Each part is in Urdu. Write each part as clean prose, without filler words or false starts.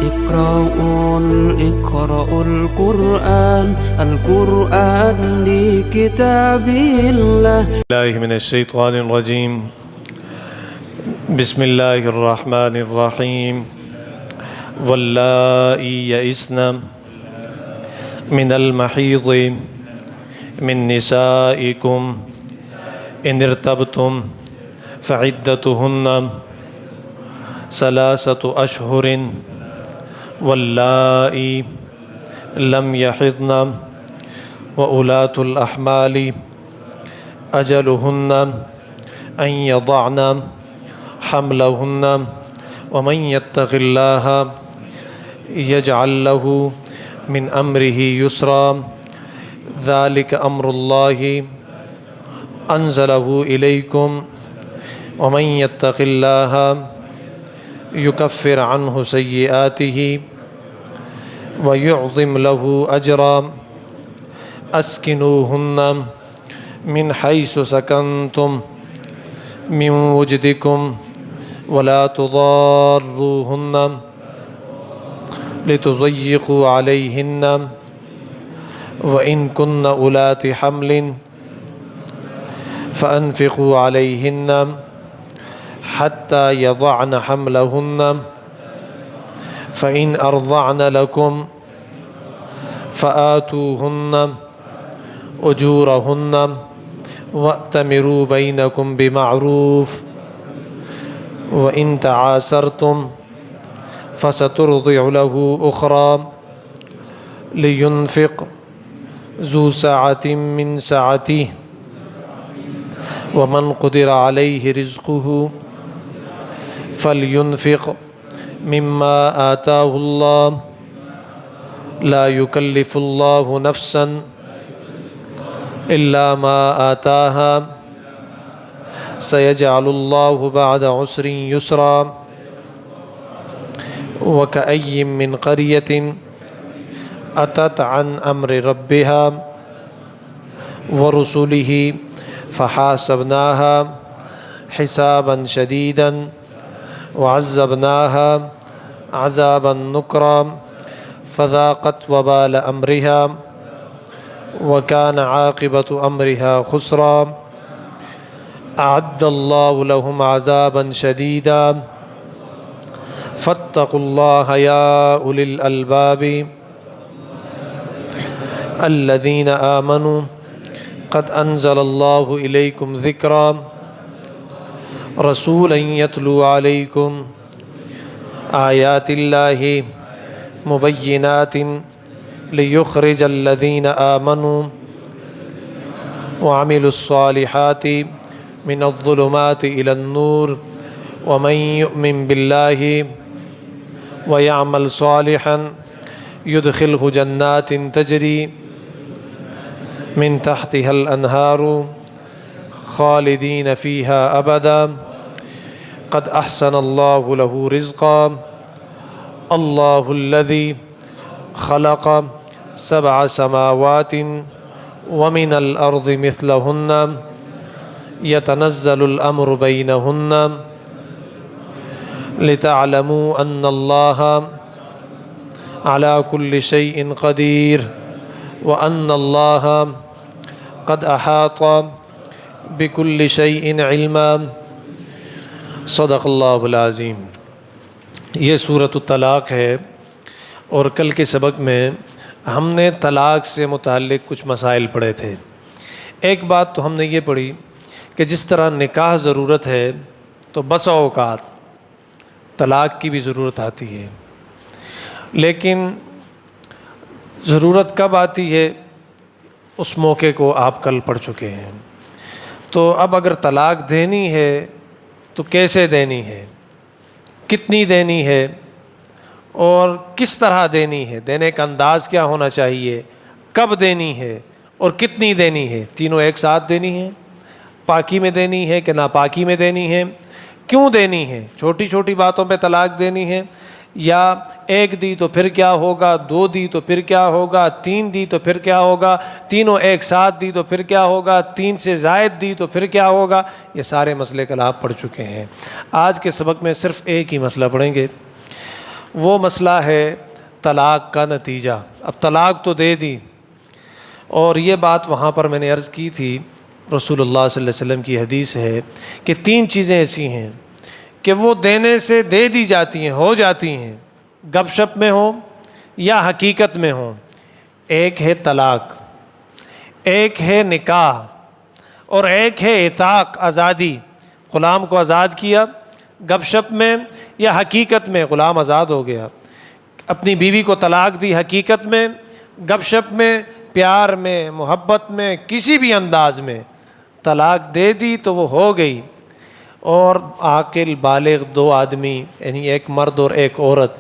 اقرأوا القرآن لكتاب الله من الشيطان الرجيم. بسم الله الرحمن الرحيم. واللائي يئسن من المحيض من نسائكم إن ارتبتم فعدتهن 3 أشهر واللائي لم يحضن وأولاة الأحمال أجلهن أن يضعن حملهن ومن يتق الله يجعل له من أمره يسرا ذلك أمر الله أنزله إليكم ومن يتق الله يكفر عنه سيئاته ويعظم له أجرا أسكنوهن من حيث سكنتم من وجدكم ولا تضاروهن لتضيقوا عليهن وإن كن أولات حمل فأنفقوا عليهن حتى يضعن حملهن فإن أرضعن لكم فآتوهن أجورهن وأتمروا بينكم بمعروف وإن تعاسرتم فسترضع له أخرى لينفق ذو سعة من سعته ومن قدر عليه رزقه فلينفق مما آتاه الله لا يكلف الله نفسا إلا ما آتاها سيجعل الله بعد عسر يسرا وكأي من قرية أتت عن أمر ربها ورسله فحاسبناها حسابا شديدا وعذبناها عذابا نكرا فذاقت وبال أمرها وكان عاقبة أمرها خسرا أعد الله لهم عذابا شديدا فاتقوا الله يا أولي الألباب الذين آمنوا قد أنزل الله إليكم ذكرا رسولا يتلو عليكم آيات الله مبينات ليخرج الذين آمنوا وعملوا الصالحات من الظلمات إلى النور ومن يؤمن بالله ويعمل صالحا يدخله جنات تجري من تحتها الأنهار خالدين فيها أبدا قد أحسن الله له رزقا الله الذي خلق 7 سماوات ومن الأرض مثلهن يتنزل الأمر بينهن لتعلموا أن الله على كل شيء قدير وأن الله قد أحاط بكل شيء علما صدق اللہ العظیم۔ یہ سورۃ الطلاق ہے، اور کل کے سبق میں ہم نے طلاق سے متعلق کچھ مسائل پڑھے تھے۔ ایک بات تو ہم نے یہ پڑھی کہ جس طرح نکاح ضرورت ہے تو بسا اوقات طلاق کی بھی ضرورت آتی ہے، لیکن ضرورت کب آتی ہے اس موقع کو آپ کل پڑھ چکے ہیں۔ تو اب اگر طلاق دینی ہے تو کیسے دینی ہے، کتنی دینی ہے، اور کس طرح دینی ہے، دینے کا انداز کیا ہونا چاہیے، کب دینی ہے اور کتنی دینی ہے، تینوں ایک ساتھ دینی ہے، پاکی میں دینی ہے کہ ناپاکی میں دینی ہے، کیوں دینی ہے، چھوٹی چھوٹی باتوں پہ طلاق دینی ہے، یا 1 دی تو پھر کیا ہوگا، 2 دی تو پھر کیا ہوگا، 3 دی تو پھر کیا ہوگا، تینوں ایک ساتھ دی تو پھر کیا ہوگا، 3 سے زائد دی تو پھر کیا ہوگا۔ یہ سارے مسئلے کل آپ پڑھ چکے ہیں۔ آج کے سبق میں صرف ایک ہی مسئلہ پڑھیں گے، وہ مسئلہ ہے طلاق کا نتیجہ۔ اب طلاق تو دے دی، اور یہ بات وہاں پر میں نے عرض کی تھی، رسول اللہ صلی اللہ علیہ وسلم کی حدیث ہے کہ 3 چیزیں ایسی ہیں کہ وہ دینے سے دے دی جاتی ہیں، ہو جاتی ہیں، گپ شپ میں ہوں یا حقیقت میں ہوں۔ ایک ہے طلاق، ایک ہے نکاح، اور ایک ہے عتاق، آزادی۔ غلام کو آزاد کیا گپ شپ میں یا حقیقت میں، غلام آزاد ہو گیا۔ اپنی بیوی کو طلاق دی حقیقت میں، گپ شپ میں، پیار میں، محبت میں، کسی بھی انداز میں طلاق دے دی تو وہ ہو گئی۔ اور عاقل بالغ 2 آدمی، یعنی ایک مرد اور ایک عورت،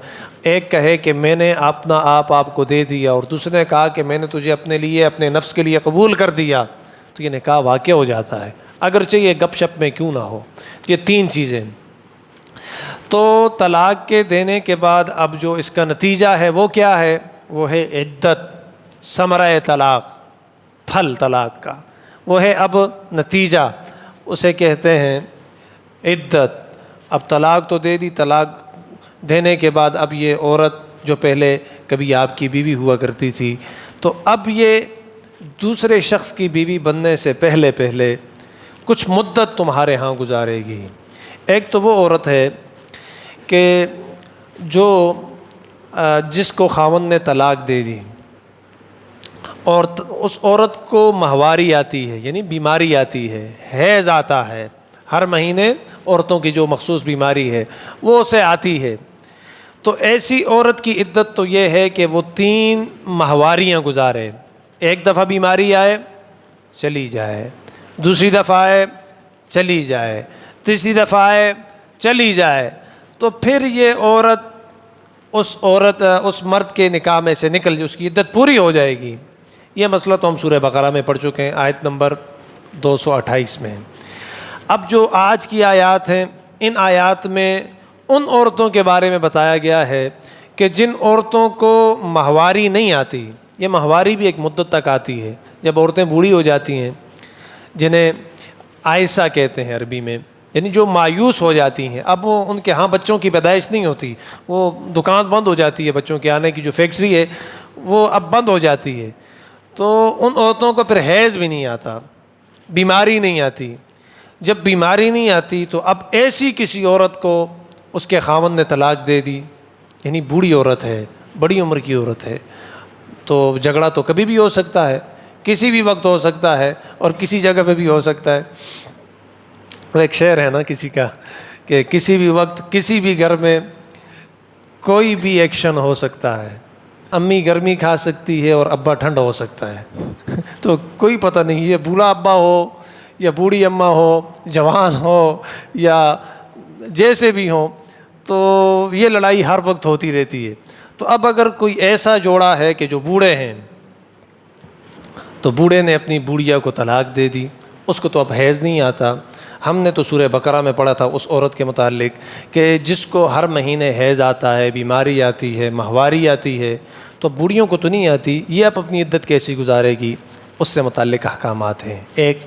ایک کہے کہ میں نے اپنا آپ کو دے دیا، اور دوسرے نے کہا کہ میں نے تجھے اپنے لیے، اپنے نفس کے لیے قبول کر دیا، تو یہ نکاح واقع ہو جاتا ہے، اگرچہ یہ گپ شپ میں کیوں نہ ہو۔ یہ 3 چیزیں۔ تو طلاق کے دینے کے بعد اب جو اس کا نتیجہ ہے وہ کیا ہے؟ وہ ہے عدت، ثمرہ طلاق، پھل طلاق کا وہ ہے اب نتیجہ، اسے کہتے ہیں عدت۔ اب طلاق تو دے دی، طلاق دینے کے بعد اب یہ عورت جو پہلے کبھی آپ کی بیوی ہوا کرتی تھی، تو اب یہ دوسرے شخص کی بیوی بننے سے پہلے کچھ مدت تمہارے ہاں گزارے گی۔ ایک تو وہ عورت ہے کہ جو جس کو خاوند نے طلاق دے دی، اور اس عورت کو ماہواری آتی ہے، یعنی بیماری آتی ہے، حیض آتا ہے، ہر مہینے عورتوں کی جو مخصوص بیماری ہے وہ اسے آتی ہے۔ تو ایسی عورت کی عدت تو یہ ہے کہ وہ 3 ماہواریاں گزارے۔ ایک دفعہ بیماری آئے، چلی جائے، دوسری دفعہ آئے، چلی جائے، تیسری دفعہ آئے، چلی جائے، تو پھر یہ عورت اس مرد کے نکاح میں سے نکل جائے، اس کی عدت پوری ہو جائے گی۔ یہ مسئلہ تو ہم سورہ بقرہ میں پڑھ چکے ہیں، آیت نمبر 228 میں۔ اب جو آج کی آیات ہیں، ان آیات میں ان عورتوں کے بارے میں بتایا گیا ہے کہ جن عورتوں کو ماہواری نہیں آتی۔ یہ ماہواری بھی ایک مدت تک آتی ہے، جب عورتیں بوڑھی ہو جاتی ہیں، جنہیں عائسہ کہتے ہیں عربی میں، یعنی جو مایوس ہو جاتی ہیں۔ اب وہ ان کے ہاں بچوں کی پیدائش نہیں ہوتی، وہ دکان بند ہو جاتی ہے، بچوں کے آنے کی جو فیکٹری ہے وہ اب بند ہو جاتی ہے، تو ان عورتوں کو پھر حیض بھی نہیں آتا، بیماری نہیں آتی۔ جب بیماری نہیں آتی تو اب ایسی کسی عورت کو اس کے خاوند نے طلاق دے دی، یعنی بوڑھی عورت ہے، بڑی عمر کی عورت ہے، تو جھگڑا تو کبھی بھی ہو سکتا ہے، کسی بھی وقت ہو سکتا ہے، اور کسی جگہ پہ بھی ہو سکتا ہے۔ ایک شعر ہے نا کسی کا کہ کسی بھی وقت کسی بھی گھر میں کوئی بھی ایکشن ہو سکتا ہے، امی گرمی کھا سکتی ہے اور ابا ٹھنڈ ہو سکتا ہے۔ تو کوئی پتہ نہیں، یہ بوڑھا ابا ہو یا بوڑھی اماں ہو، جوان ہو یا جیسے بھی ہوں، تو یہ لڑائی ہر وقت ہوتی رہتی ہے۔ تو اب اگر کوئی ایسا جوڑا ہے کہ جو بوڑھے ہیں، تو بوڑھے نے اپنی بوڑھیا کو طلاق دے دی، اس کو تو اب حیض نہیں آتا۔ ہم نے تو سورہ بقرہ میں پڑھا تھا اس عورت کے متعلق کہ جس کو ہر مہینے حیض آتا ہے، بیماری آتی ہے، ماہواری آتی ہے، تو بوڑھیوں کو تو نہیں آتی، یہ اب اپنی عدت کیسی گزارے گی، اس سے متعلق احکامات ہیں ایک۔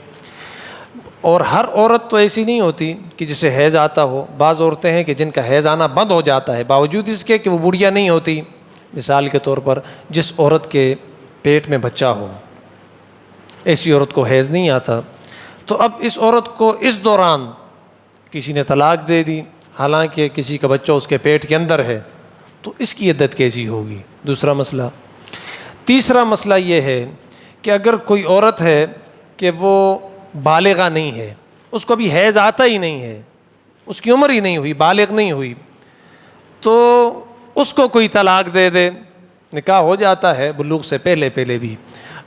اور ہر عورت تو ایسی نہیں ہوتی کہ جسے حیض آتا ہو، بعض عورتیں ہیں کہ جن کا حیض آنا بند ہو جاتا ہے باوجود اس کے کہ وہ بوڑھیا نہیں ہوتی۔ مثال کے طور پر جس عورت کے پیٹ میں بچہ ہو، ایسی عورت کو حیض نہیں آتا، تو اب اس عورت کو اس دوران کسی نے طلاق دے دی، حالانکہ کسی کا بچہ اس کے پیٹ کے اندر ہے، تو اس کی عدت کیسی ہوگی؟ دوسرا مسئلہ۔ تیسرا مسئلہ یہ ہے کہ اگر کوئی عورت ہے کہ وہ بالغہ نہیں ہے، اس کو بھی حیض آتا ہی نہیں ہے، اس کی عمر ہی نہیں ہوئی، بالغ نہیں ہوئی، تو اس کو کوئی طلاق دے دے، نکاح ہو جاتا ہے بلوغ سے پہلے بھی،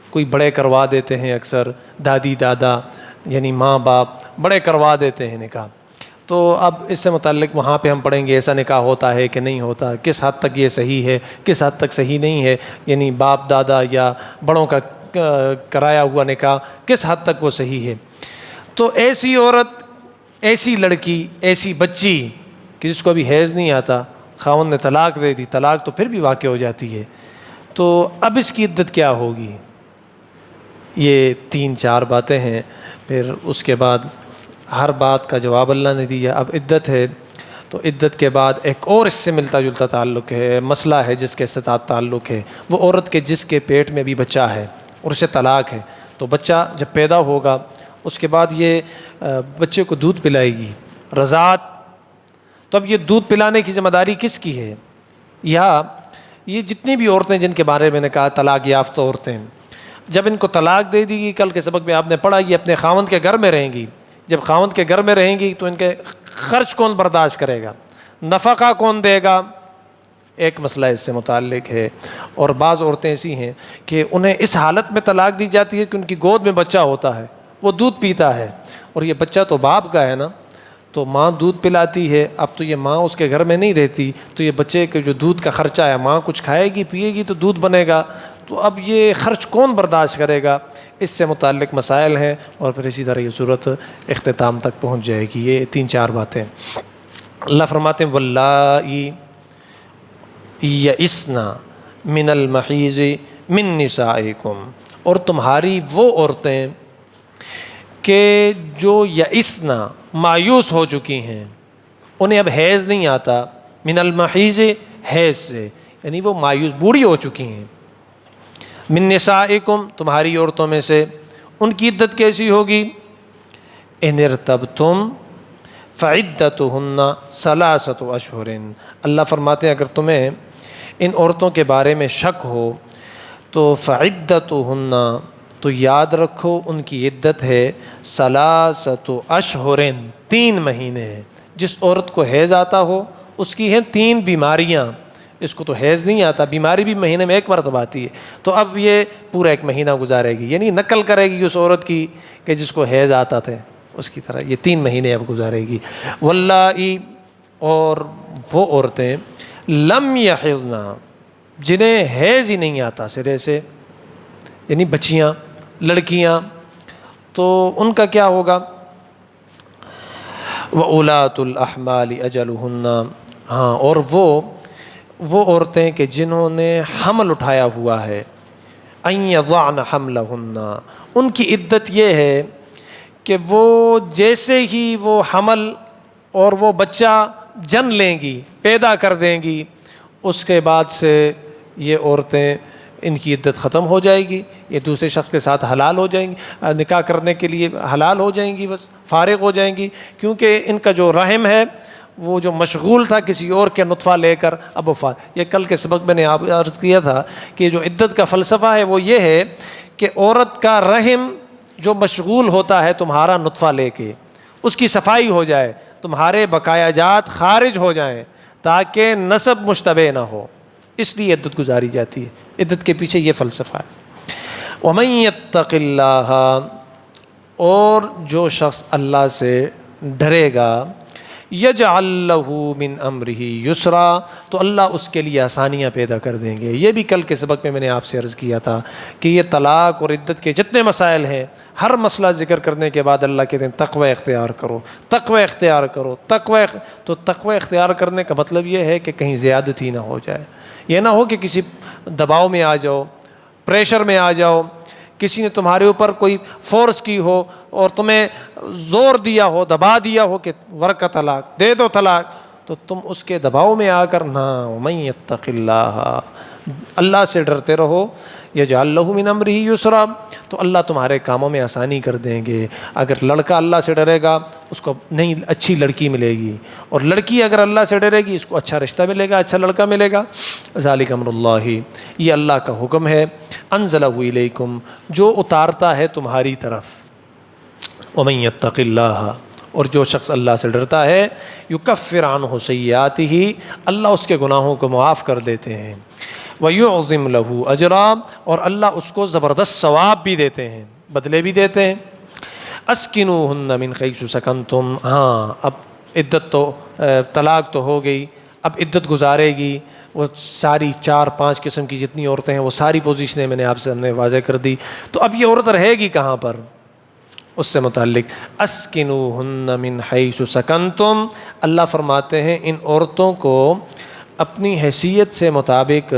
کوئی بڑے کروا دیتے ہیں، اکثر دادی دادا یعنی ماں باپ بڑے کروا دیتے ہیں نکاح۔ تو اب اس سے متعلق وہاں پہ ہم پڑھیں گے ایسا نکاح ہوتا ہے کہ نہیں ہوتا، کس حد تک یہ صحیح ہے، کس حد تک صحیح نہیں ہے، یعنی باپ دادا یا بڑوں کا کرایا ہوا نکاح کس حد تک وہ صحیح ہے۔ تو ایسی عورت، ایسی لڑکی، ایسی بچی کہ جس کو ابھی حیض نہیں آتا، خاوند نے طلاق دے دی، طلاق تو پھر بھی واقع ہو جاتی ہے، تو اب اس کی عدت کیا ہوگی؟ یہ 3-4 باتیں ہیں، پھر اس کے بعد ہر بات کا جواب اللہ نے دیا۔ اب عدت ہے تو عدت کے بعد ایک اور اس سے ملتا جلتا تعلق ہے، مسئلہ ہے جس کے ساتھ تعلق ہے، وہ عورت کے جس کے پیٹ میں بھی بچہ ہے اور اسے طلاق ہے، تو بچہ جب پیدا ہوگا اس کے بعد یہ بچے کو دودھ پلائے گی، رضاعت، تو اب یہ دودھ پلانے کی ذمہ داری کس کی ہے؟ یا یہ جتنی بھی عورتیں جن کے بارے میں نے کہا طلاق یافتہ عورتیں، جب ان کو طلاق دے دی گی، کل کے سبق میں آپ نے پڑھا، یہ اپنے خاوند کے گھر میں رہیں گی، جب خاوند کے گھر میں رہیں گی تو ان کے خرچ کون برداشت کرے گا، نفقہ کون دے گا؟ ایک مسئلہ اس سے متعلق ہے۔ اور بعض عورتیں ایسی ہیں کہ انہیں اس حالت میں طلاق دی جاتی ہے کہ ان کی گود میں بچہ ہوتا ہے، وہ دودھ پیتا ہے، اور یہ بچہ تو باپ کا ہے نا، تو ماں دودھ پلاتی ہے، اب تو یہ ماں اس کے گھر میں نہیں رہتی، تو یہ بچے کے جو دودھ کا خرچہ ہے، ماں کچھ کھائے گی پیے گی تو دودھ بنے گا، تو اب یہ خرچ کون برداشت کرے گا؟ اس سے متعلق مسائل ہیں، اور پھر اسی طرح یہ صورت اختتام تک پہنچ جائے گی۔ یہ 3-4 باتیں اللہ فرماتے ہیں، واللائی یئسن من المحیض من نسائکم، اور تمہاری وہ عورتیں کہ جو یئسن مایوس ہو چکی ہیں، انہیں اب حیض نہیں آتا، من المحیض حیض سے، یعنی وہ مایوس بوڑھی ہو چکی ہیں، من نسائکم تمہاری عورتوں میں سے، ان کی عدت کیسی ہوگی؟ ان ارتبتم فعدتہن ثلاثۃ اشہر، اللہ فرماتے ہیں اگر تمہیں ان عورتوں کے بارے میں شک ہو تو فعدتہن، تو یاد رکھو ان کی عدت ہے ثلاثۃ اشہر، 3 مہینے ہیں۔ جس عورت کو حیض آتا ہو اس کی ہیں 3 بیماریاں، اس کو تو حیض نہیں آتا، بیماری بھی مہینے میں 1 مرتبہ آتی ہے، تو اب یہ پورا 1 مہینہ گزارے گی، یعنی نقل کرے گی اس عورت کی کہ جس کو حیض آتا تھے اس کی طرح، یہ 3 مہینے اب گزارے گی۔ واللائی، اور وہ عورتیں لم یحضن، جنہیں حیض ہی نہیں آتا سرے سے، یعنی بچیاں، لڑکیاں، تو ان کا کیا ہوگا؟ وَأُولَاتُ الْأَحْمَالِ أَجَلُهُنَّ، ہاں، اور وہ عورتیں کہ جنہوں نے حمل اٹھایا ہوا ہے، أَن يَضَعْنَ حَمْلَهُنَّ، ان کی عدت یہ ہے کہ وہ جیسے ہی وہ حمل اور وہ بچہ جن لیں گی، پیدا کر دیں گی، اس کے بعد سے یہ عورتیں ان کی عدت ختم ہو جائے گی، یہ دوسرے شخص کے ساتھ حلال ہو جائیں گی، نکاح کرنے کے لیے حلال ہو جائیں گی، بس فارغ ہو جائیں گی، کیونکہ ان کا جو رحم ہے وہ جو مشغول تھا کسی اور کے نطفہ لے کر، اب وہ یہ کل کے سبق میں نے آپ عرض کیا تھا کہ جو عدت کا فلسفہ ہے وہ یہ ہے کہ عورت کا رحم جو مشغول ہوتا ہے تمہارا نطفہ لے کے، اس کی صفائی ہو جائے، تمہارے بقایا جات خارج ہو جائیں تاکہ نسب مشتبہ نہ ہو، اس لیے عدت گزاری جاتی ہے۔ عدت کے پیچھے یہ فلسفہ ہے۔ وَمَن يَتَّقِ اللَّهَ، اور جو شخص اللہ سے ڈرے گا، یجعل لہ من امرہ یسرا، تو اللہ اس کے لیے آسانیاں پیدا کر دیں گے۔ یہ بھی کل کے سبق میں نے آپ سے عرض کیا تھا کہ یہ طلاق اور عدت کے جتنے مسائل ہیں، ہر مسئلہ ذکر کرنے کے بعد اللہ کہتے ہیں تقوی اختیار کرو، تقوی اختیار کرو، تو تقوی اختیار کرنے کا مطلب یہ ہے کہ کہیں زیادتی نہ ہو جائے، یہ نہ ہو کہ کسی دباؤ میں آ جاؤ، پریشر میں آ جاؤ، کسی نے تمہارے اوپر کوئی فورس کی ہو اور تمہیں زور دیا ہو، دبا دیا ہو کہ ورقہ طلاق دے دو، طلاق، تو تم اس کے دباؤ میں آ کر نہ، وَمَن يَتَّقِ اللَّهَ، اللہ سے ڈرتے رہو، یجعل لہ من امرہ یسرا، تو اللہ تمہارے کاموں میں آسانی کر دیں گے۔ اگر لڑکا اللہ سے ڈرے گا اس کو نئی اچھی لڑکی ملے گی، اور لڑکی اگر اللہ سے ڈرے گی اس کو اچھا رشتہ ملے گا، اچھا لڑکا ملے گا۔ ذالک امر اللہ، یہ اللہ کا حکم ہے، انزلہ الیکم، جو اتارتا ہے تمہاری طرف۔ ومن یتق اللہ، اور جو شخص اللہ سے ڈرتا ہے، یکفر عنہ سیئاتہ، اللہ اس کے گناہوں کو معاف کر دیتے ہیں، وَيُعْظِمْ لَهُ أَجْرًا، اور اللہ اس کو زبردست ثواب بھی دیتے ہیں، بدلے بھی دیتے ہیں۔ أَسْكِنُوهُنَّ مِنْ حَيْثُ سَكَنْتُمْ، ہاں اب عدت تو طلاق تو ہو گئی، اب عدت گزارے گی، وہ ساری 4-5 قسم کی جتنی عورتیں ہیں وہ ساری پوزیشنیں میں نے آپ سے ہم نے واضح کر دی، تو اب یہ عورت رہے گی کہاں پر؟ اس سے متعلق أَسْكِنُوهُنَّ مِنْ حَيْثُ سَكَنْتُمْ، اللہ فرماتے ہیں ان عورتوں کو اپنی حیثیت سے مطابق،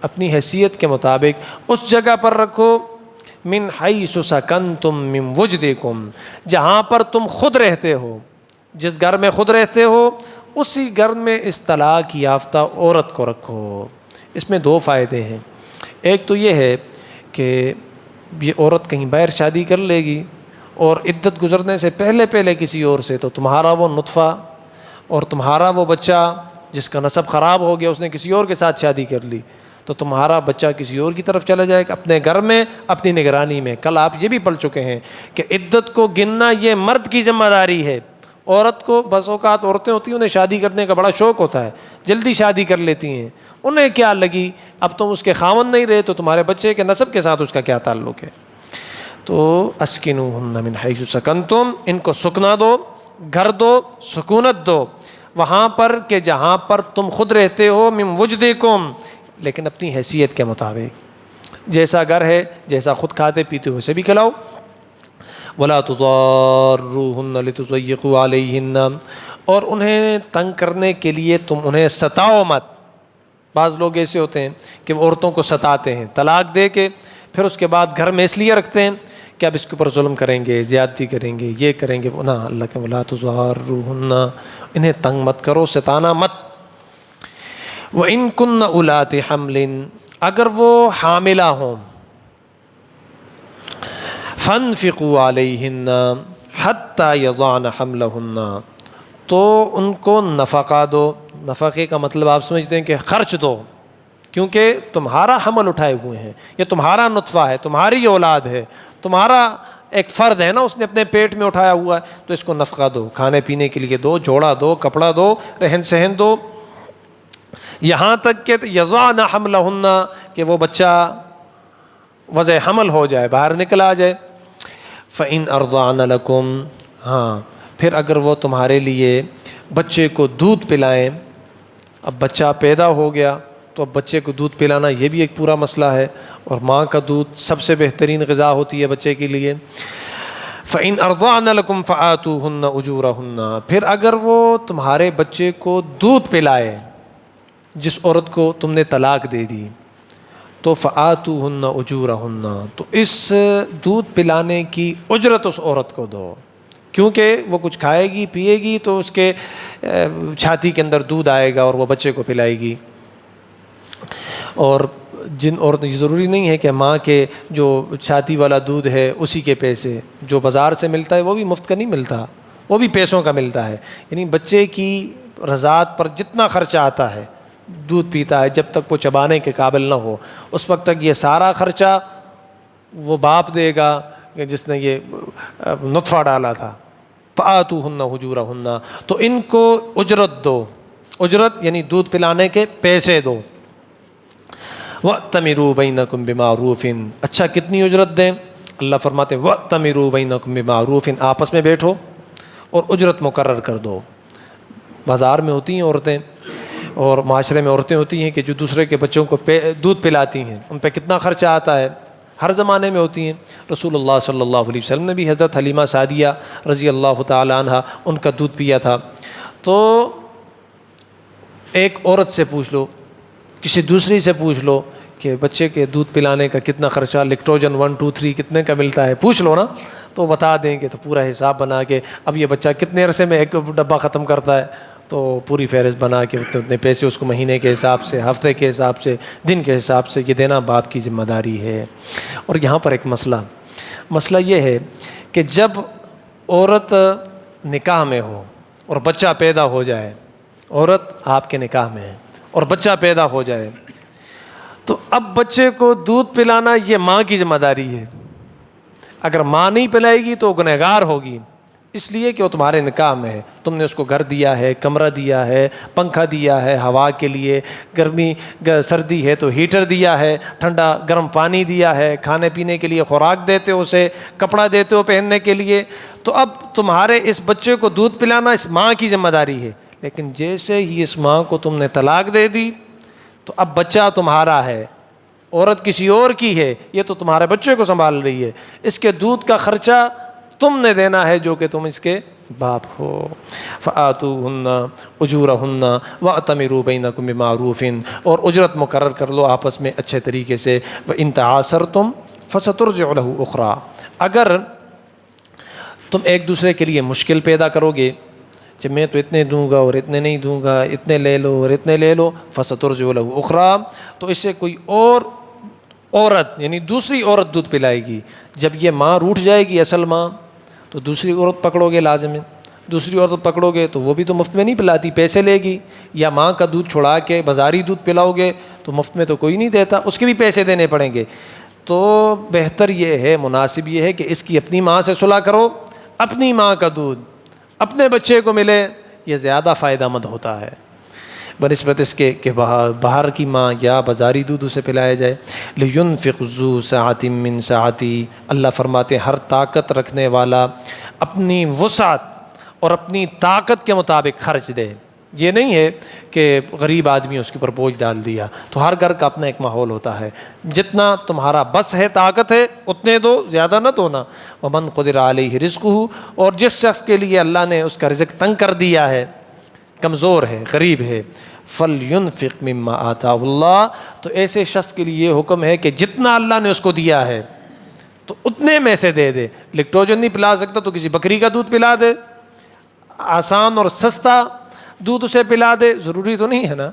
اپنی حیثیت کے مطابق اس جگہ پر رکھو، من حیث سکنتم من وجدکم، جہاں پر تم خود رہتے ہو، جس گھر میں خود رہتے ہو اسی گھر میں اس طلاق یافتہ عورت کو رکھو۔ اس میں دو فائدے ہیں۔ ایک تو یہ ہے کہ یہ عورت کہیں باہر شادی کر لے گی اور عدت گزرنے سے پہلے کسی اور سے، تو تمہارا وہ نطفہ اور تمہارا وہ بچہ جس کا نسب خراب ہو گیا، اس نے کسی اور کے ساتھ شادی کر لی، تو تمہارا بچہ کسی اور کی طرف چلا جائے گا اپنے گھر میں اپنی نگرانی میں۔ کل آپ یہ بھی پڑھ چکے ہیں کہ عدت کو گننا یہ مرد کی ذمہ داری ہے۔ عورت کو بس اوقات عورتیں ہوتی ہیں، انہیں شادی کرنے کا بڑا شوق ہوتا ہے، جلدی شادی کر لیتی ہیں، انہیں کیا لگی اب تم اس کے خاوند نہیں رہے تو تمہارے بچے کے نسب کے ساتھ اس کا کیا تعلق ہے۔ تو اسکنوہن من حیث سکنتم، ان کو سکنا دو، گھر دو، سکونت دو وہاں پر کہ جہاں پر تم خود رہتے ہو، من وجدکم، لیکن اپنی حیثیت کے مطابق، جیسا گھر ہے، جیسا خود کھاتے پیتے ہو اسے بھی کھلاؤ۔ ولا تضاروہن لتضیقوا علیہن، اور انہیں تنگ کرنے کے لیے تم انہیں ستاؤ مت۔ بعض لوگ ایسے ہوتے ہیں کہ وہ عورتوں کو ستاتے ہیں طلاق دے کے، پھر اس کے بعد گھر میں اس لیے رکھتے ہیں کہ اب اس کے اوپر ظلم کریں گے، زیادتی کریں گے، یہ کریں گے، نہ، اللہ کے ولا تضاروہن، انہیں تنگ مت کرو، ستانا مت۔ وَإِن كُنَّ أُولَاتِ حَمْلٍ، اگر وہ حاملہ ہوں، فَانفِقُوا عَلَيْهِنَّ حَتَّى يَضَعْنَ حَمْلَهُنَّ، تو ان کو نفقہ دو۔ نفقے کا مطلب آپ سمجھتے ہیں کہ خرچ دو، کیونکہ تمہارا حمل اٹھائے ہوئے ہیں، یہ تمہارا نطفہ ہے، تمہاری اولاد ہے، تمہارا ایک فرد ہے نا، اس نے اپنے پیٹ میں اٹھایا ہوا ہے، تو اس کو نفقہ دو، کھانے پینے کے لیے دو، جوڑا دو، کپڑا دو، رہن سہن دو، یہاں تک کہ یضعن حملہن، کہ وہ بچہ وضع حمل ہو جائے، باہر نکل آ جائے۔ فَإِنْ أَرْضَعْنَ لَكُمْ، ہاں پھر اگر وہ تمہارے لیے بچے کو دودھ پلائیں، اب بچہ پیدا ہو گیا تو اب بچے کو دودھ پلانا یہ بھی ایک پورا مسئلہ ہے، اور ماں کا دودھ سب سے بہترین غذا ہوتی ہے بچے کے لیے۔ فَإِنْ أَرْضَعْنَ لَكُمْ فَآتُوهُنَّ أُجُورَهُنَّ، پھر اگر وہ تمہارے بچے کو دودھ پلائے، جس عورت کو تم نے طلاق دے دی، تو فآتوہن اجورہن، تو اس دودھ پلانے کی اجرت اس عورت کو دو، کیونکہ وہ کچھ کھائے گی پیے گی تو اس کے چھاتی کے اندر دودھ آئے گا اور وہ بچے کو پلائے گی۔ اور جن عورتیں، یہ ضروری نہیں ہے کہ ماں کے جو چھاتی والا دودھ ہے اسی کے پیسے، جو بازار سے ملتا ہے وہ بھی مفت کا نہیں ملتا، وہ بھی پیسوں کا ملتا ہے، یعنی بچے کی رضاعت پر جتنا خرچہ آتا ہے، دودھ پیتا ہے جب تک وہ چبانے کے قابل نہ ہو، اس وقت تک یہ سارا خرچہ وہ باپ دے گا کہ جس نے یہ نطفہ ڈالا تھا۔ فآتوہن اجورہن، تو ان کو اجرت دو، اجرت یعنی دودھ پلانے کے پیسے دو۔ وَأْتَمِرُوا بَيْنَكُمْ بِمَعْرُوفٍ، اچھا کتنی اجرت دیں؟ اللہ فرماتے ہیں وَأْتَمِرُوا بَيْنَكُمْ بِمَعْرُوفٍ، آپس میں بیٹھو اور اجرت مقرر کر دو۔ بازار میں ہوتی ہیں عورتیں اور معاشرے میں عورتیں ہوتی ہیں کہ جو دوسرے کے بچوں کو دودھ پلاتی ہیں، ان پہ کتنا خرچہ آتا ہے، ہر زمانے میں ہوتی ہیں۔ رسول اللہ صلی اللہ علیہ وسلم نے بھی حضرت حلیمہ سعدیہ رضی اللہ تعالی عنہ ان کا دودھ پیا تھا۔ تو ایک عورت سے پوچھ لو، کسی دوسری سے پوچھ لو کہ بچے کے دودھ پلانے کا کتنا خرچہ، لیکٹوجن 1 2 3 کتنے کا ملتا ہے، پوچھ لو نا، تو بتا دیں گے، تو پورا حساب بنا کے اب یہ بچہ کتنے عرصے میں ایک ڈبہ ختم کرتا ہے، تو پوری فہرست بنا کے اتنے پیسے اس کو مہینے کے حساب سے، ہفتے کے حساب سے، دن کے حساب سے یہ دینا باپ کی ذمہ داری ہے۔ اور یہاں پر ایک مسئلہ یہ ہے کہ جب عورت نکاح میں ہو اور بچہ پیدا ہو جائے، عورت آپ کے نکاح میں ہے اور بچہ پیدا ہو جائے، تو اب بچے کو دودھ پلانا یہ ماں کی ذمہ داری ہے۔ اگر ماں نہیں پلائے گی تو گنہگار ہوگی، اس لیے کہ وہ تمہارے نکاح میں ہے، تم نے اس کو گھر دیا ہے، کمرہ دیا ہے، پنکھا دیا ہے ہوا کے لیے، گرمی سردی ہے تو ہیٹر دیا ہے، ٹھنڈا گرم پانی دیا ہے، کھانے پینے کے لیے خوراک دیتے ہو، اسے کپڑا دیتے ہو پہننے کے لیے، تو اب تمہارے اس بچے کو دودھ پلانا اس ماں کی ذمہ داری ہے۔ لیکن جیسے ہی اس ماں کو تم نے طلاق دے دی تو اب بچہ تمہارا ہے، عورت کسی اور کی ہے، یہ تو تمہارے بچے کو سنبھال رہی ہے، اس کے دودھ کا خرچہ تم نے دینا ہے جو کہ تم اس کے باپ ہو۔ فآتوہن اجورہن وأتمروا بینکم بمعروف، اور اجرت مقرر کر لو آپس میں اچھے طریقے سے۔ وإن تعاثرتم فسترجع له أخرى، اگر تم ایک دوسرے کے لیے مشکل پیدا کرو گے، کہ میں تو اتنے دوں گا اور اتنے نہیں دوں گا، اتنے لے لو اور اتنے لے لو، فسترجع لہ اخریٰ، تو اس سے کوئی اور عورت یعنی دوسری عورت دودھ پلائے گی۔ جب یہ ماں روٹھ جائے گی اصل ماں، تو دوسری عورت پکڑو گے لازم ہے، دوسری عورت پکڑو گے تو وہ بھی تو مفت میں نہیں پلاتی، پیسے لے گی، یا ماں کا دودھ چھڑا کے بازاری دودھ پلاؤ گے تو مفت میں تو کوئی نہیں دیتا، اس کے بھی پیسے دینے پڑیں گے۔ تو بہتر یہ ہے، مناسب یہ ہے کہ اس کی اپنی ماں سے صلح کرو، اپنی ماں کا دودھ اپنے بچے کو ملے، یہ زیادہ فائدہ مند ہوتا ہے بنسبت اس کے کہ باہر کی ماں یا بازاری دودھ اسے پلایا جائے۔ لِيُنْفِقْ ذُو سَعَةٍ مِّن سَعَتِهِ، اللہ فرماتے ہیں ہر طاقت رکھنے والا اپنی وسعت اور اپنی طاقت کے مطابق خرچ دے۔ یہ نہیں ہے کہ غریب آدمی اس کے اوپر بوجھ ڈال دیا، تو ہر گھر کا اپنا ایک ماحول ہوتا ہے، جتنا تمہارا بس ہے، طاقت ہے، اتنے دو، زیادہ نہ دو نا۔ وَمَنْ قُدِرَ عَلَيْهِ رِزْقُهُ، اور جس شخص کے لیے اللہ نے اس کا رزق تنگ کر دیا ہے، کمزور ہے، غریب ہے، فَلْيُنْفِقْ مِمَّا آتَاهُ اللَّهُ، تو ایسے شخص کے لیے یہ حکم ہے کہ جتنا اللہ نے اس کو دیا ہے تو اتنے میں سے دے دے۔ لیکٹوجن نہیں پلا سکتا تو کسی بکری کا دودھ پلا دے، آسان اور سستا دودھ اسے پلا دے، ضروری تو نہیں ہے نا۔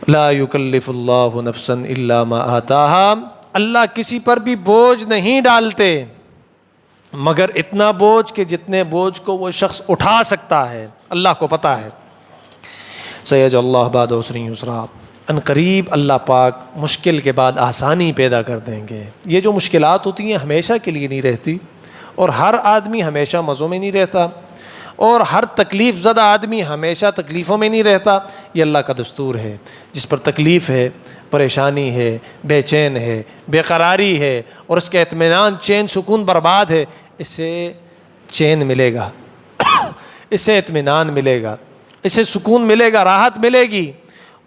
لا یکلف اللہ نفسا الا ما آتاها، اللہ کسی پر بھی بوجھ نہیں ڈالتے مگر اتنا بوجھ کہ جتنے بوجھ کو وہ شخص اٹھا سکتا ہے، اللہ کو پتہ ہے۔ سیجعل اللہ بعد عسر یسرا، ان قریب اللہ پاک مشکل کے بعد آسانی پیدا کر دیں گے۔ یہ جو مشکلات ہوتی ہیں ہمیشہ کے لیے نہیں رہتی، اور ہر آدمی ہمیشہ مزوں میں نہیں رہتا، اور ہر تکلیف زدہ آدمی ہمیشہ تکلیفوں میں نہیں رہتا۔ یہ اللہ کا دستور ہے، جس پر تکلیف ہے، پریشانی ہے، بے چین ہے، بے قراری ہے، اور اس کا اطمینان، چین، سکون برباد ہے، اس سے چین ملے گا، اس سے اطمینان ملے گا، اس سے سکون ملے گا، راحت ملے گی۔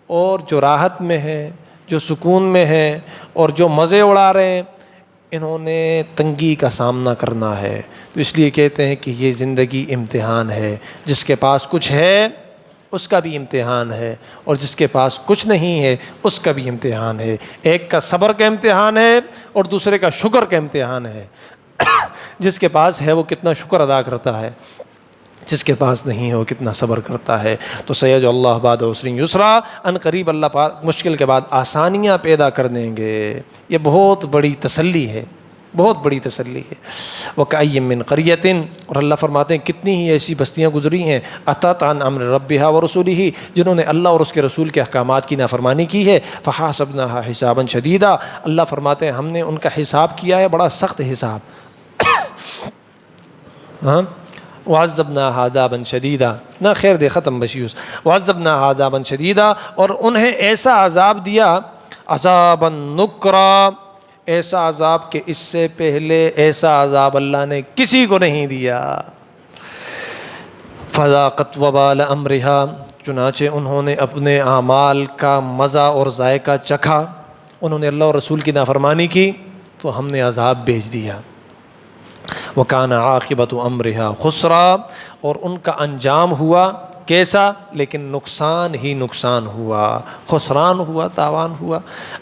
اور جو راحت میں ہے، جو سکون میں ہے، اور جو مزے اڑا رہے ہیں، انہوں نے تنگی کا سامنا کرنا ہے۔ تو اس لیے کہتے ہیں کہ یہ زندگی امتحان ہے، جس کے پاس کچھ ہے اس کا بھی امتحان ہے، اور جس کے پاس کچھ نہیں ہے اس کا بھی امتحان ہے۔ ایک کا صبر کا امتحان ہے اور دوسرے کا شکر کا امتحان ہے۔ جس کے پاس ہے وہ کتنا شکر ادا کرتا ہے، جس کے پاس نہیں ہے وہ کتنا صبر کرتا ہے۔ تو سیجعل اللہ بعد عسر یسرا، ان قریب اللہ پاک مشکل کے بعد آسانیاں پیدا کر دیں گے۔ یہ بہت بڑی تسلی ہے، بہت بڑی تسلی ہے۔ وَكَأَيٍّ مِّن قَرْيَةٍ، اور اللہ فرماتے ہیں کتنی ہی ایسی بستیاں گزری ہیں، أَتَتْ عَنْ أَمْرِ رَبِّهَا وَرُسُولِهِ، جنہوں نے اللہ اور اس کے رسول کے احکامات کی نافرمانی کی ہے۔ فَحَاسَبْنَاهَا حِسَابًا شَدِيدًا، اللہ فرماتے ہیں ہم نے ان کا حساب کیا ہے، بڑا سخت حساب۔ ہاں، وَعَذَّبْنَاهَا عَذَابًا شَدِيدًا، نہ خیر دے ختم بشیوس، وَعَذَّبْنَاهَا عَذَابًا شَدِيدًا، اور انہیں ایسا عذاب دیا، عذابًا نُکْرًا، ایسا عذاب کہ اس سے پہلے ایسا عذاب اللہ نے کسی کو نہیں دیا۔ فَذَاقَتْ وَبَالَ أَمْرِهَا، چنانچہ انہوں نے اپنے اعمال کا مزہ اور ذائقہ چکھا، انہوں نے اللہ اور رسول کی نافرمانی کی تو ہم نے عذاب بھیج دیا۔ وَكَانَ عَاقِبَةُ أَمْرِهَا خُسْرًا، اور ان کا انجام ہوا کیسا، لیکن نقصان ہی نقصان ہوا، خسران ہوا، تاوان ہوا۔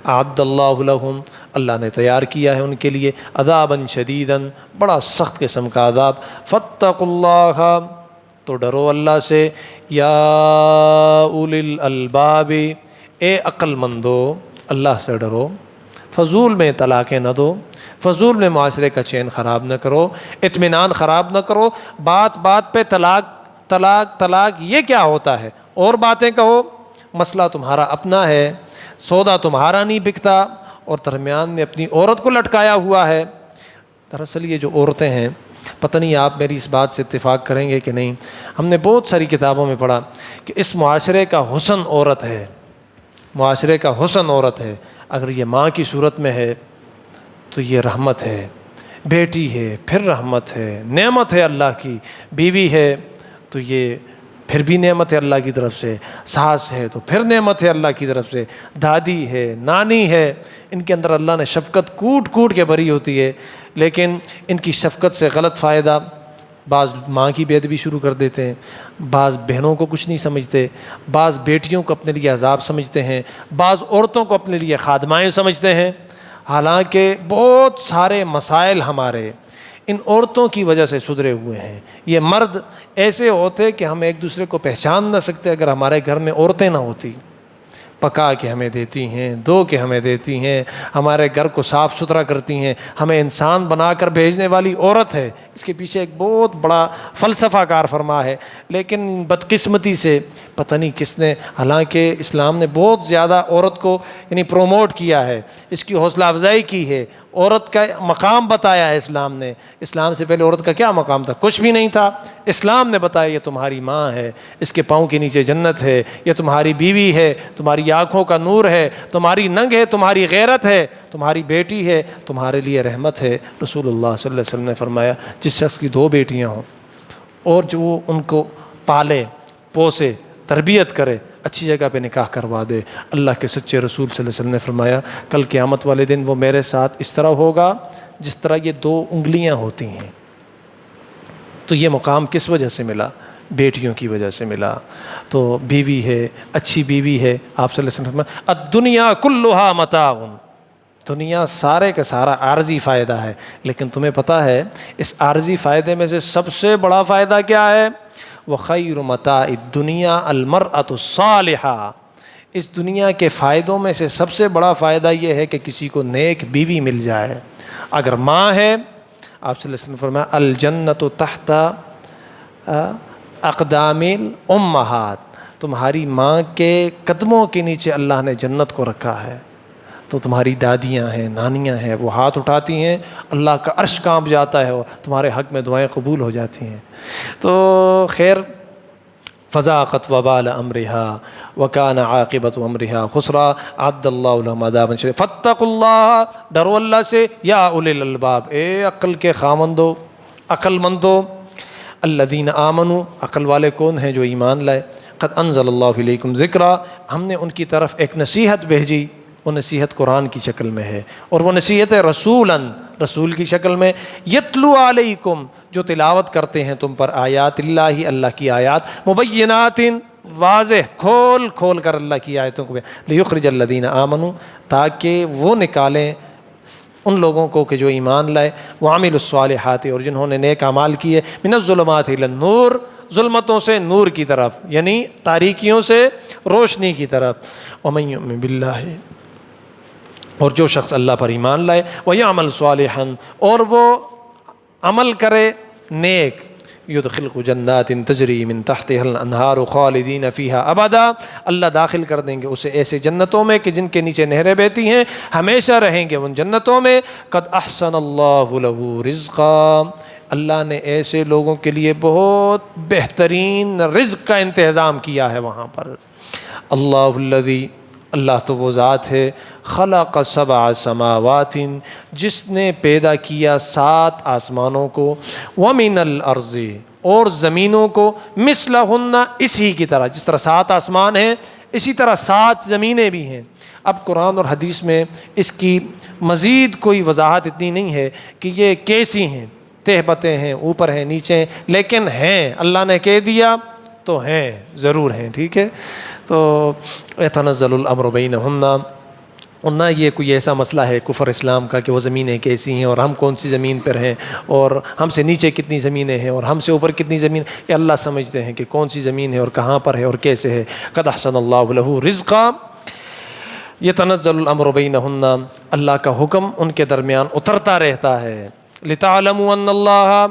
أَعَدَّ اللَّهُ لَهُمْ، اللہ نے تیار کیا ہے ان کے لیے عذابًا شدیداً، بڑا سخت قسم کا عذاب۔ فَاتَّقُوا اللَّهَ، تو ڈرو اللہ سے، یا اولی الالباب، اے عقل مندو اللہ سے ڈرو۔ فضول میں طلاقیں نہ دو، فضول میں معاشرے کا چین خراب نہ کرو، اطمینان خراب نہ کرو، بات بات پہ طلاق طلاق طلاق، یہ کیا ہوتا ہے؟ اور باتیں کہو، مسئلہ تمہارا اپنا ہے، سودا تمہارا نہیں بکتا، اور درمیان میں اپنی عورت کو لٹکایا ہوا ہے۔ دراصل یہ جو عورتیں ہیں، پتہ نہیں آپ میری اس بات سے اتفاق کریں گے کہ نہیں، ہم نے بہت ساری کتابوں میں پڑھا کہ اس معاشرے کا حسن عورت ہے، معاشرے کا حسن عورت ہے۔ اگر یہ ماں کی صورت میں ہے تو یہ رحمت ہے، بیٹی ہے پھر رحمت ہے، نعمت ہے اللہ کی، بیوی ہے تو یہ پھر بھی نعمت ہے اللہ کی طرف سے، ساس ہے تو پھر نعمت ہے اللہ کی طرف سے، دادی ہے، نانی ہے، ان کے اندر اللہ نے شفقت کوٹ کوٹ کے بھری ہوتی ہے، لیکن ان کی شفقت سے غلط فائدہ، بعض ماں کی بے ادبی شروع کر دیتے ہیں، بعض بہنوں کو کچھ نہیں سمجھتے، بعض بیٹیوں کو اپنے لیے عذاب سمجھتے ہیں، بعض عورتوں کو اپنے لیے خادمائیں سمجھتے ہیں، حالانکہ بہت سارے مسائل ہمارے ان عورتوں کی وجہ سے سدھرے ہوئے ہیں۔ یہ مرد ایسے ہوتے کہ ہم ایک دوسرے کو پہچان نہ سکتے اگر ہمارے گھر میں عورتیں نہ ہوتی۔ پکا کے ہمیں دیتی ہیں، دھو کے ہمیں دیتی ہیں، ہمارے گھر کو صاف ستھرا کرتی ہیں، ہمیں انسان بنا کر بھیجنے والی عورت ہے۔ اس کے پیچھے ایک بہت بڑا فلسفہ کار فرما ہے، لیکن بدقسمتی سے پتہ نہیں کس نے، حالانکہ اسلام نے بہت زیادہ عورت کو پروموٹ کیا ہے، اس کی حوصلہ افزائی کی ہے، عورت کا مقام بتایا ہے اسلام نے۔ اسلام سے پہلے عورت کا کیا مقام تھا؟ کچھ بھی نہیں تھا۔ اسلام نے بتایا یہ تمہاری ماں ہے، اس کے پاؤں کے نیچے جنت ہے، یہ تمہاری بیوی ہے، تمہاری آنکھوں کا نور ہے، تمہاری ننگ ہے، تمہاری غیرت ہے، تمہاری بیٹی ہے، تمہارے لیے رحمت ہے۔ رسول اللہ صلی اللہ علیہ وسلم نے فرمایا جس شخص کی 2 بیٹیاں ہوں اور جو ان کو پالے پوسے تربیت کرے، اچھی جگہ پہ نکاح کروا دے، اللہ کے سچے رسول صلی اللہ علیہ وسلم نے فرمایا کل قیامت والے دن وہ میرے ساتھ اس طرح ہوگا جس طرح یہ 2 انگلیاں ہوتی ہیں۔ تو یہ مقام کس وجہ سے ملا؟ بیٹیوں کی وجہ سے ملا۔ تو بیوی ہے، اچھی بیوی ہے، آپ صلی اللہ علیہ وسلم نے فرمایا الدنیا کلھا متاع، دنیا سارے کا سارا عارضی فائدہ ہے، لیکن تمہیں پتہ ہے اس عارضی فائدے میں سے سب سے بڑا فائدہ کیا ہے؟ وَخَيْرُ مَتَاعِ الدُّنْيَا الْمَرْأَةُ الصَّالِحَةُ، اس دنیا کے فائدوں میں سے سب سے بڑا فائدہ یہ ہے کہ کسی کو نیک بیوی مل جائے۔ اگر ماں ہے، آپ صلی اللہ علیہ وسلم نے فرمایا الجنۃ تحت اقدام الامہات، تمہاری ماں کے قدموں کے نیچے اللہ نے جنت کو رکھا ہے۔ تو تمہاری دادیاں ہیں، نانیاں ہیں، وہ ہاتھ اٹھاتی ہیں، اللہ کا عرش کانپ جاتا ہے، تمہارے حق میں دعائیں قبول ہو جاتی ہیں۔ تو خیر، فذاقت وبال امرہا وکان عاقبۃ امرہا خسرا، اعد اللہ لہم عذابا شدیدا فاتقوا اللہ، ڈرو اللہ سے، یا اولی الالباب، اے عقل کے خاوندو، عقل مندو، الذین آمنوا، عقل والے کون ہیں؟ جو ایمان لائے، قد انزل اللہ الیکم ذکرا، ہم نے ان کی طرف ایک نصیحت بھیجی، وہ نصیحت قرآن کی شکل میں ہے، اور وہ نصیحت ہے رسولاً، رسول کی شکل میں، یتلو علیکم، جو تلاوت کرتے ہیں تم پر، آیات اللہ، اللہ کی آیات، مبینات، واضح کھول کھول کر اللہ کی آیتوں کو، لیخرج الذین آمنوا، تاکہ وہ نکالیں ان لوگوں کو کہ جو ایمان لائے، وعملوا الصالحات، اور جنہوں نے نیک اعمال کیے، من الظلمات الی النور، ظلمتوں سے نور کی طرف، یعنی تاریکیوں سے روشنی کی طرف، ومن یؤمن باللہ، اور جو شخص اللہ پر ایمان لائے، وَيَعْمَلْ صَالِحًا، اور وہ عمل کرے نیک، يُدْخِلْهُ جَنَّاتٍ تَجْرِي مِن تَحْتِهَا الْأَنْهَارُ خَالِدِينَ فِيهَا أَبَدًا، اللہ داخل کر دیں گے اسے ایسے جنتوں میں کہ جن کے نیچے نہریں بہتی ہیں، ہمیشہ رہیں گے ان جنتوں میں۔ قد احسن اللہ لہ رزقا، اللہ نے ایسے لوگوں کے لیے بہت بہترین رزق کا انتظام کیا ہے وہاں پر۔ اللہ الذی، اللہ تو وہ ذات ہے، خلق 7 سماوات، جس نے پیدا کیا 7 آسمانوں کو، ومن الارض، اور زمینوں کو، مثلہن، اسی کی طرح، جس طرح 7 آسمان ہیں اسی طرح 7 زمینیں بھی ہیں۔ اب قرآن اور حدیث میں اس کی مزید کوئی وضاحت اتنی نہیں ہے کہ یہ کیسی ہیں، تہبتیں ہیں، اوپر ہیں، نیچے ہیں، لیکن ہیں، اللہ نے کہہ دیا تو ہیں، ضرور ہیں، ٹھیک ہے۔ تو یتنزل الامر بینہن، اور نہ یہ کوئی ایسا مسئلہ ہے کفر اسلام کا کہ وہ زمینیں کیسی ہیں اور ہم کون سی زمین پر ہیں، اور ہم سے نیچے کتنی زمینیں ہیں اور ہم سے اوپر کتنی زمین، یہ اللہ سمجھتے ہیں کہ کون سی زمین ہے اور کہاں پر ہے اور کیسے ہے۔ قد احسن اللہ لہ رزقا، یتنزل الامر بینہن، اللہ کا حکم ان کے درمیان اترتا رہتا ہے، لتعلموا ان اللہ،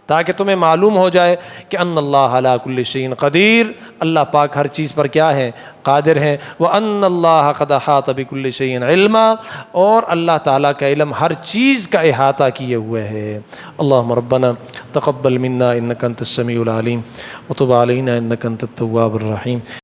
تاکہ تمہیں معلوم ہو جائے کہ ان اللہ علی کل شیء قدیر، اللہ پاک ہر چیز پر کیا ہے؟ قادر ہیں۔ وان اللہ قد احاط بکل شیء علما، اور اللہ تعالیٰ کا علم ہر چیز کا احاطہ کیے ہوئے ہے۔ اللہم ربنا تقبل منا انک انت السمیع العلیم وتب علینا انک انت التواب الرحیم۔